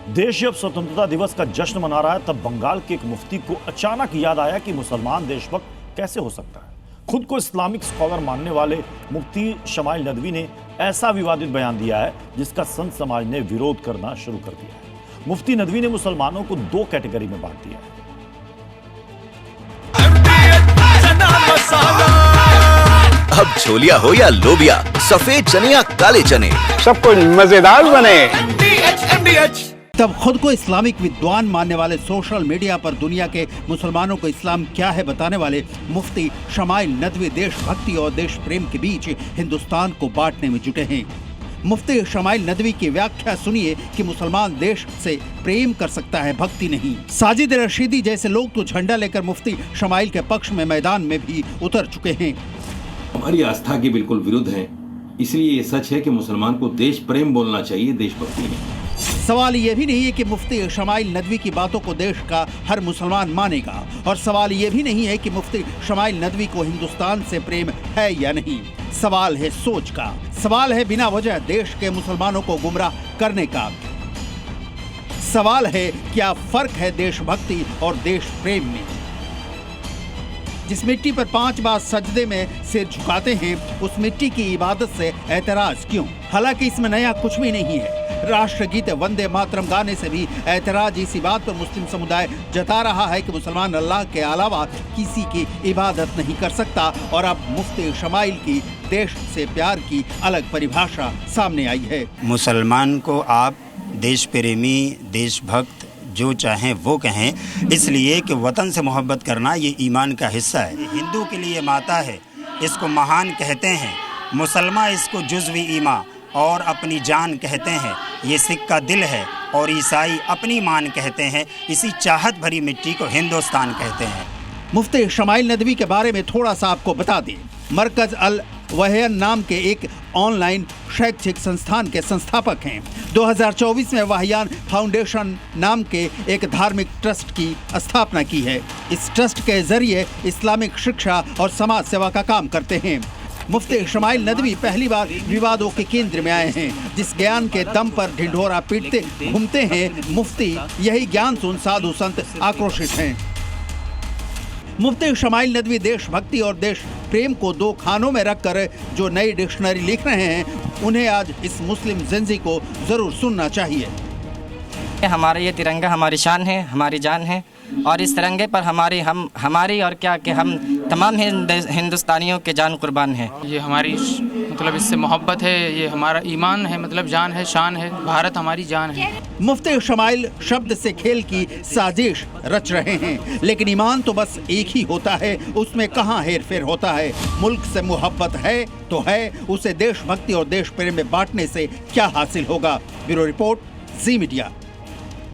देश जब स्वतंत्रता दिवस का जश्न मना रहा है, तब बंगाल के एक मुफ्ती को अचानक याद आया कि मुसलमान देशभक्त कैसे हो सकता है। खुद को इस्लामिक स्कॉलर मानने वाले मुफ्ती शमाइल नदवी ने ऐसा विवादित बयान दिया है जिसका संत समाज ने विरोध करना शुरू कर दिया है। मुफ्ती नदवी ने मुसलमानों को दो कैटेगरी में बांट दिया है। अब छोलिया हो या लोबिया, सफेद चने या काले चने, सब कुछ मजेदार बने। तब खुद को इस्लामिक विद्वान मानने वाले सोशल मीडिया पर दुनिया के मुसलमानों को इस्लाम क्या है बताने वाले मुफ्ती शमाइल नदवी देशभक्ति और देश प्रेम के बीच हिंदुस्तान को बांटने में जुटे हैं। मुफ्ती शमाइल नदवी की व्याख्या सुनिए कि मुसलमान देश से प्रेम कर सकता है, भक्ति नहीं। साजिद रशीदी जैसे लोग तो झंडा लेकर मुफ्ती शमाइल के पक्ष में मैदान में भी उतर चुके हैं। हमारी आस्था के बिल्कुल विरुद्ध है, इसलिए ये सच है कि मुसलमान को देश प्रेम बोलना चाहिए, देशभक्ति नहीं। सवाल ये भी नहीं है कि मुफ्ती शमाइल नदवी की बातों को देश का हर मुसलमान मानेगा, और सवाल ये भी नहीं है कि मुफ्ती शमाइल नदवी को हिंदुस्तान से प्रेम है या नहीं। सवाल है सोच का, सवाल है बिना वजह देश के मुसलमानों को गुमराह करने का। सवाल है क्या फर्क है देशभक्ति और देश प्रेम में। जिस मिट्टी पर 5 बार सजदे में सिर झुकाते हैं, उस मिट्टी की इबादत से एतराज क्यों? हालांकि इसमें नया कुछ भी नहीं है। राष्ट्रगीत वंदे मातरम गाने से भी एतराज इसी बात पर मुस्लिम समुदाय जता रहा है कि मुसलमान अल्लाह के अलावा किसी की इबादत नहीं कर सकता, और अब मुफ्ती शमाइल की देश से प्यार की अलग परिभाषा सामने आई है। मुसलमान को आप देश प्रेमी, देशभक्त जो चाहें वो कहें, इसलिए कि वतन से मोहब्बत करना ये ईमान का हिस्सा है। हिंदू के लिए माता है, इसको महान कहते हैं। मुसलमान इसको जुज़्वी ईमा और अपनी जान कहते हैं। ये सिख का दिल है और ईसाई अपनी मान कहते हैं। इसी चाहत भरी मिट्टी को हिंदुस्तान कहते हैं। मुफ्ती शमाइल नदवी के बारे में थोड़ा सा आपको बता दें। मरकज अल वहयन नाम के एक ऑनलाइन शैक्षिक संस्थान के संस्थापक हैं। 2024 में वाहियान फाउंडेशन नाम के एक धार्मिक ट्रस्ट की स्थापना की है। इस ट्रस्ट के जरिए इस्लामिक शिक्षा और समाज सेवा का काम करते हैं। मुफ्ती शमाइल नदवी पहली बार विवादों के केंद्र में आए हैं। जिस ज्ञान के दम पर ढिंढोरा पीटते घूमते हैं मुफ्ती, यही ज्ञान सुन साधु संत आक्रोशित हैं। मुफ्ती शमाइल नदवी देशभक्ति और देश प्रेम को दो खानों में रखकर जो नई डिक्शनरी लिख रहे हैं, उन्हें आज इस मुस्लिम जिंजी को जरूर सुनना चाहिए। हमारा ये तिरंगा हमारी शान है, हमारी जान है, और इस तिरंगे पर हमारी और क्या कि हम तमाम हिंदुस्तानियों के जान कुर्बान है। ये हमारी मतलब इससे मोहब्बत है, ये हमारा ईमान है, मतलब जान है, शान है। भारत हमारी जान है। मुफ्ती शमाइल शब्द से खेल की साजिश रच रहे हैं, लेकिन ईमान तो बस एक ही होता है, उसमें कहाँ हेर फेर होता है। मुल्क से मोहब्बत है तो है, उसे देशभक्ति और देश प्रेम में बांटने से क्या हासिल होगा। ब्यूरो रिपोर्ट, जी मीडिया।